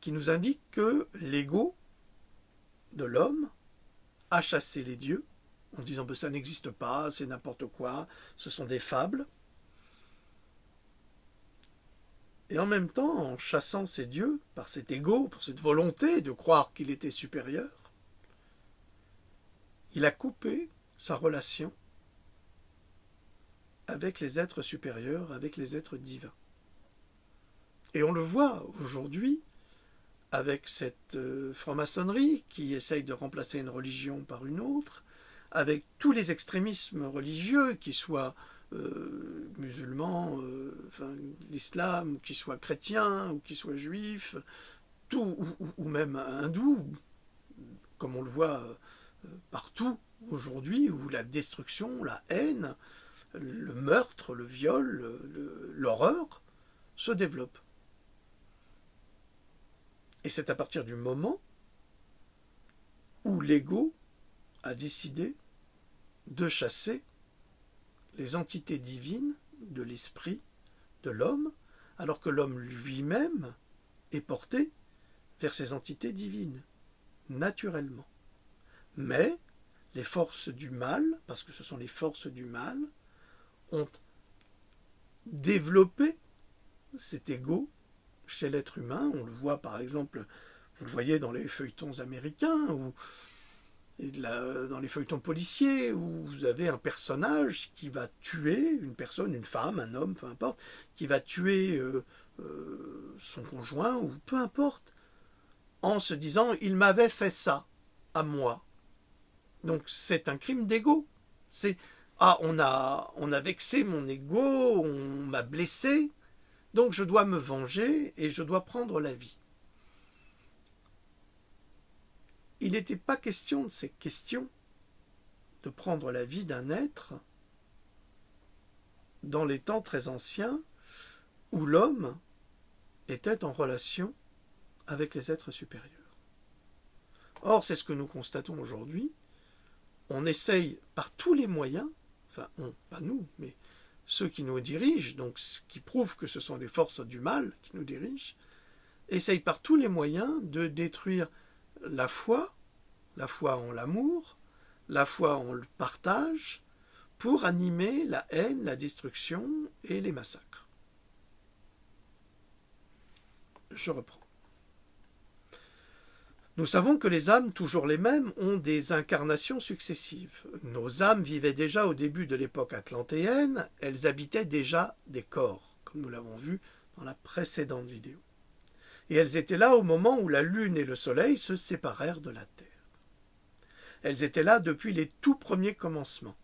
qui nous indique que l'ego de l'homme a chassé les dieux, en disant que ça n'existe pas, c'est n'importe quoi, ce sont des fables. Et en même temps, en chassant ces dieux, par cet ego, par cette volonté de croire qu'il était supérieur, il a coupé sa relation avec les êtres supérieurs, avec les êtres divins. Et on le voit aujourd'hui avec cette franc-maçonnerie qui essaye de remplacer une religion par une autre, avec tous les extrémismes religieux, qu'ils soient musulmans, l'islam, ou qu'ils soient chrétiens, ou qu'ils soient juifs, ou même hindous, comme on le voit partout aujourd'hui, où la destruction, la haine, le meurtre, le viol, l'horreur se développent. Et c'est à partir du moment où l'ego a décidé de chasser les entités divines de l'esprit de l'homme, alors que l'homme lui-même est porté vers ces entités divines, naturellement. Mais les forces du mal, parce que ce sont les forces du mal, ont développé cet ego chez l'être humain. On le voit par exemple, vous le voyez dans les feuilletons américains ou dans les feuilletons policiers, où vous avez un personnage qui va tuer une personne, une femme, un homme, peu importe, qui va tuer son conjoint ou peu importe, en se disant « il m'avait fait ça à moi ». Donc c'est un crime d'ego. C'est « ah, on a vexé mon ego, on m'a blessé, donc je dois me venger et je dois prendre la vie ». Il n'était pas question de ces questions de prendre la vie d'un être dans les temps très anciens où l'homme était en relation avec les êtres supérieurs. Or, c'est ce que nous constatons aujourd'hui. On essaye par tous les moyens, enfin, pas nous, mais ceux qui nous dirigent, donc ce qui prouve que ce sont des forces du mal qui nous dirigent, essayent par tous les moyens de détruire la foi en l'amour, la foi en le partage, pour animer la haine, la destruction et les massacres. Je reprends. Nous savons que les âmes, toujours les mêmes, ont des incarnations successives. Nos âmes vivaient déjà au début de l'époque atlantéenne, elles habitaient déjà des corps, comme nous l'avons vu dans la précédente vidéo. Et elles étaient là au moment où la Lune et le Soleil se séparèrent de la Terre. Elles étaient là depuis les tout premiers commencements.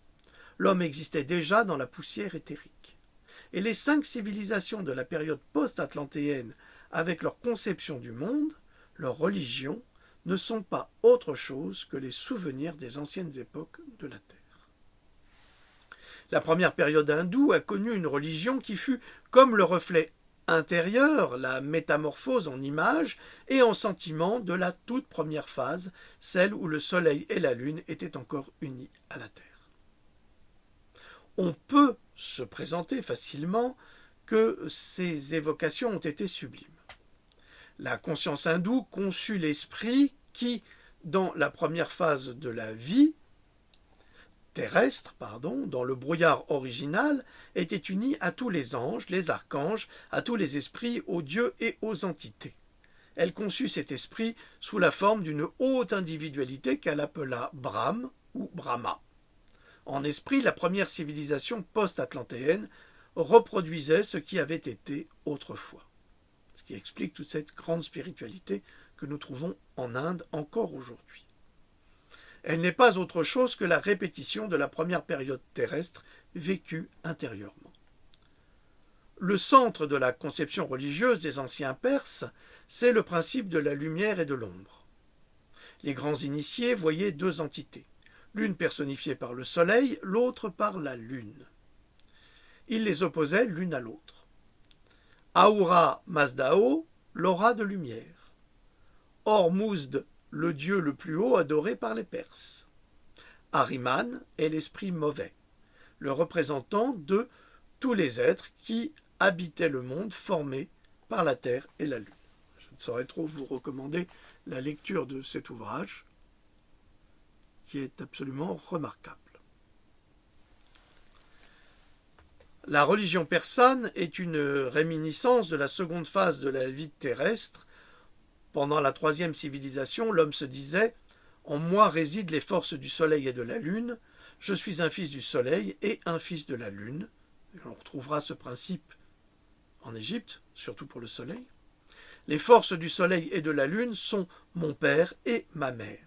L'homme existait déjà dans la poussière éthérique. Et les 5 civilisations de la période post-atlantéenne, avec leur conception du monde, leur religion, ne sont pas autre chose que les souvenirs des anciennes époques de la Terre. La première période hindoue a connu une religion qui fut comme le reflet intérieur, la métamorphose en images et en sentiments de la toute première phase, celle où le Soleil et la Lune étaient encore unis à la Terre. On peut se présenter facilement que ces évocations ont été sublimes. La conscience hindoue conçut l'esprit qui, dans la première phase de la vie terrestre, dans le brouillard original, était uni à tous les anges, les archanges, à tous les esprits, aux dieux et aux entités. Elle conçut cet esprit sous la forme d'une haute individualité qu'elle appela Brahm ou Brahma. En esprit, la première civilisation post-atlantéenne reproduisait ce qui avait été autrefois. Ce qui explique toute cette grande spiritualité que nous trouvons en Inde encore aujourd'hui. Elle n'est pas autre chose que la répétition de la première période terrestre vécue intérieurement. Le centre de la conception religieuse des anciens Perses, c'est le principe de la lumière et de l'ombre. Les grands initiés voyaient 2 entités, l'une personnifiée par le soleil, l'autre par la lune. Ils les opposaient l'une à l'autre. Ahura Mazdao, l'aura de lumière. Hormuzd, le dieu le plus haut adoré par les Perses. Ahriman est l'esprit mauvais, le représentant de tous les êtres qui habitaient le monde formé par la Terre et la Lune. Je ne saurais trop vous recommander la lecture de cet ouvrage, qui est absolument remarquable. La religion persane est une réminiscence de la seconde phase de la vie terrestre. Pendant la 3e civilisation, l'homme se disait « En moi résident les forces du soleil et de la lune, je suis un fils du soleil et un fils de la lune. » On retrouvera ce principe en Égypte, surtout pour le soleil. Les forces du soleil et de la lune sont mon père et ma mère.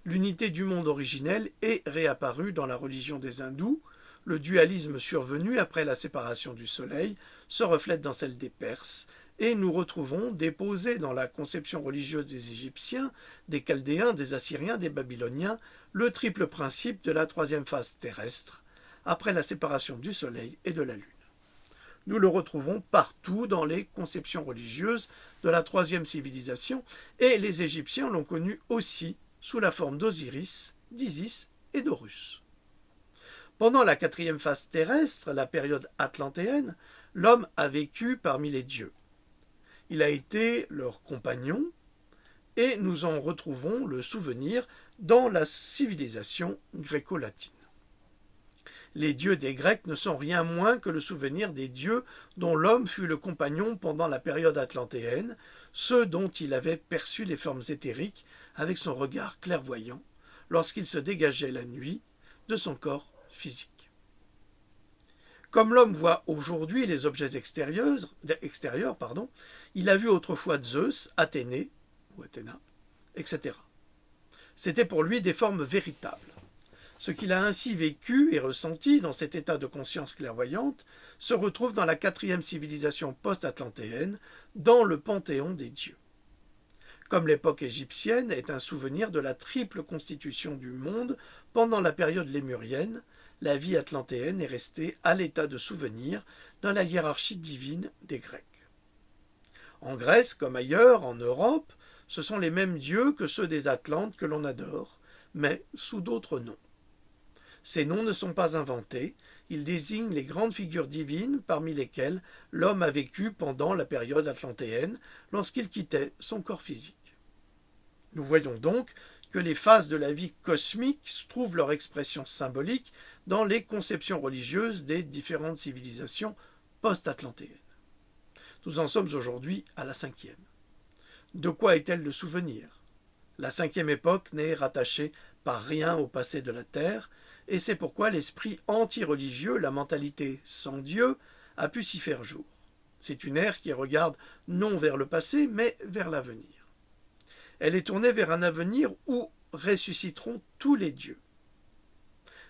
L'unité du monde originel est réapparue dans la religion des hindous. Le dualisme survenu après la séparation du soleil se reflète dans celle des Perses, et nous retrouvons déposé dans la conception religieuse des Égyptiens, des Chaldéens, des Assyriens, des Babyloniens, le triple principe de la 3e phase terrestre, après la séparation du Soleil et de la Lune. Nous le retrouvons partout dans les conceptions religieuses de la 3e civilisation, et les Égyptiens l'ont connu aussi sous la forme d'Osiris, d'Isis et d'Horus. Pendant la 4e phase terrestre, la période atlantéenne, l'homme a vécu parmi les dieux. Il a été leur compagnon et nous en retrouvons le souvenir dans la civilisation gréco-latine. Les dieux des Grecs ne sont rien moins que le souvenir des dieux dont l'homme fut le compagnon pendant la période atlantéenne, ceux dont il avait perçu les formes éthériques avec son regard clairvoyant, lorsqu'il se dégageait la nuit de son corps physique. Comme l'homme voit aujourd'hui les objets extérieurs, il a vu autrefois Zeus, Athénée, ou Athéna, etc. C'était pour lui des formes véritables. Ce qu'il a ainsi vécu et ressenti dans cet état de conscience clairvoyante se retrouve dans la 4e civilisation post-atlantéenne, dans le panthéon des dieux. Comme l'époque égyptienne est un souvenir de la triple constitution du monde pendant la période lémurienne, la vie atlantéenne est restée à l'état de souvenir dans la hiérarchie divine des Grecs. En Grèce, comme ailleurs, en Europe, ce sont les mêmes dieux que ceux des Atlantes que l'on adore, mais sous d'autres noms. Ces noms ne sont pas inventés, ils désignent les grandes figures divines parmi lesquelles l'homme a vécu pendant la période atlantéenne lorsqu'il quittait son corps physique. Nous voyons donc que les phases de la vie cosmique trouvent leur expression symbolique dans les conceptions religieuses des différentes civilisations post-atlantéennes. Nous en sommes aujourd'hui à la 5e. De quoi est-elle le souvenir? La 5e époque n'est rattachée par rien au passé de la Terre, et c'est pourquoi l'esprit anti-religieux, la mentalité sans Dieu, a pu s'y faire jour. C'est une ère qui regarde non vers le passé, mais vers l'avenir. Elle est tournée vers un avenir où ressusciteront tous les dieux.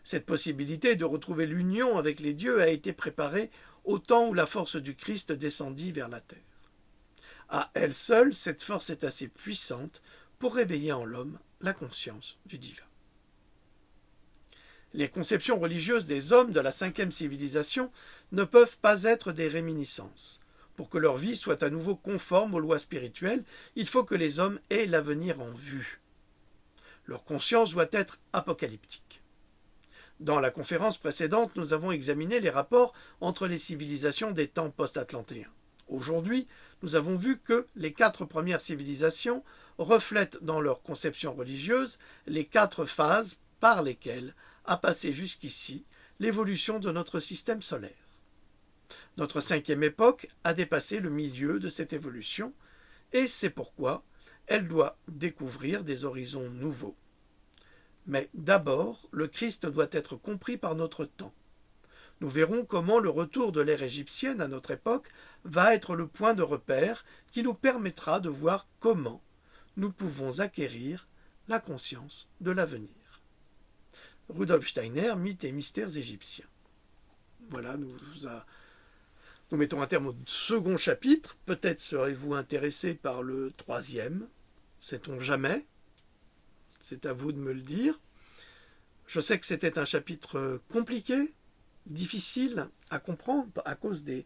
Cette possibilité de retrouver l'union avec les dieux a été préparée au temps où la force du Christ descendit vers la terre. À elle seule, cette force est assez puissante pour réveiller en l'homme la conscience du divin. Les conceptions religieuses des hommes de la 5e civilisation ne peuvent pas être des réminiscences. Pour que leur vie soit à nouveau conforme aux lois spirituelles, il faut que les hommes aient l'avenir en vue. Leur conscience doit être apocalyptique. Dans la conférence précédente, nous avons examiné les rapports entre les civilisations des temps post-atlantéens. Aujourd'hui, nous avons vu que les 4 premières civilisations reflètent dans leur conception religieuse les 4 phases par lesquelles a passé jusqu'ici l'évolution de notre système solaire. Notre 5e époque a dépassé le milieu de cette évolution, et c'est pourquoi elle doit découvrir des horizons nouveaux. Mais d'abord, le Christ doit être compris par notre temps. Nous verrons comment le retour de l'ère égyptienne à notre époque va être le point de repère qui nous permettra de voir comment nous pouvons acquérir la conscience de l'avenir. Rudolf Steiner, Mythes et mystères égyptiens. Voilà, nous mettons un terme au 2e chapitre. Peut-être serez-vous intéressé par le 3e. Sait-on jamais? C'est à vous de me le dire. Je sais que c'était un chapitre compliqué, difficile à comprendre à cause des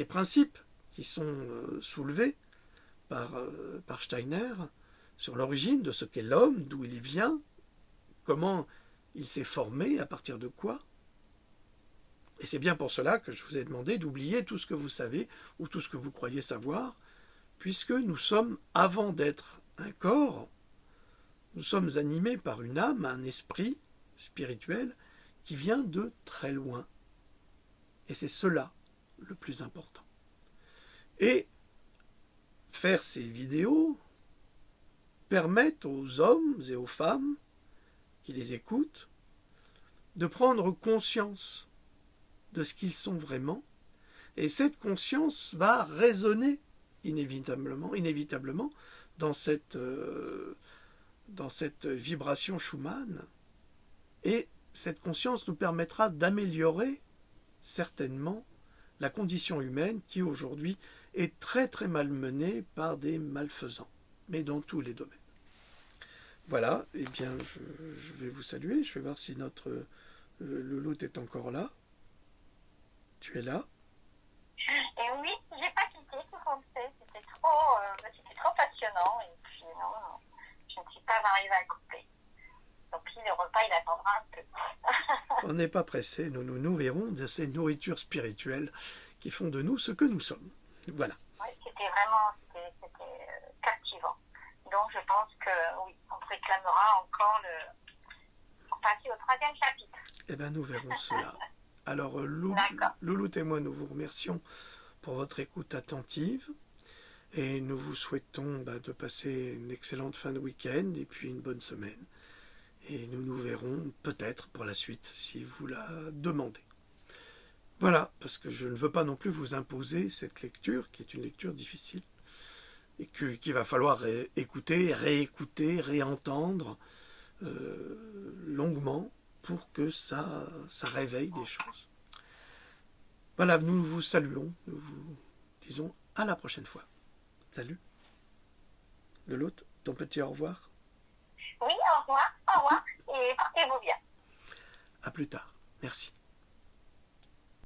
principes qui sont soulevés par Steiner sur l'origine de ce qu'est l'homme, d'où il vient, comment il s'est formé, à partir de quoi. Et c'est bien pour cela que je vous ai demandé d'oublier tout ce que vous savez ou tout ce que vous croyez savoir, puisque nous sommes, avant d'être un corps, nous sommes animés par une âme, un esprit spirituel qui vient de très loin. Et c'est cela le plus important. Et faire ces vidéos permettent aux hommes et aux femmes qui les écoutent de prendre conscience de ce qu'ils sont vraiment, et cette conscience va résonner inévitablement dans cette vibration Schumann, et cette conscience nous permettra d'améliorer certainement la condition humaine qui aujourd'hui est très très malmenée par des malfaisants, mais dans tous les domaines. Voilà, eh bien je vais vous saluer, je vais voir si notre louloute est encore là. Tu es là? Et oui, j'ai pas quitté, tout compte fait, c'était trop passionnant, et puis non, je ne suis pas arrivée à couper. Donc le repas, il attendra un peu. On n'est pas pressé, nous nous nourrirons de ces nourritures spirituelles qui font de nous ce que nous sommes. Voilà. Oui, c'était captivant. Donc je pense oui, on te réclamera encore pour passer au 3e chapitre. Eh bien, nous verrons cela. Alors, D'accord. Louloute et moi, nous vous remercions pour votre écoute attentive et nous vous souhaitons de passer une excellente fin de week-end et puis une bonne semaine. Et nous nous verrons peut-être pour la suite si vous la demandez. Voilà, parce que je ne veux pas non plus vous imposer cette lecture qui est une lecture difficile et qu'il va falloir écouter, réécouter, réentendre longuement pour que ça réveille des choses. Voilà, nous vous saluons, nous vous disons à la prochaine fois. Salut. Louloute, ton petit au revoir. Oui, au revoir, et portez-vous bien. À plus tard. Merci.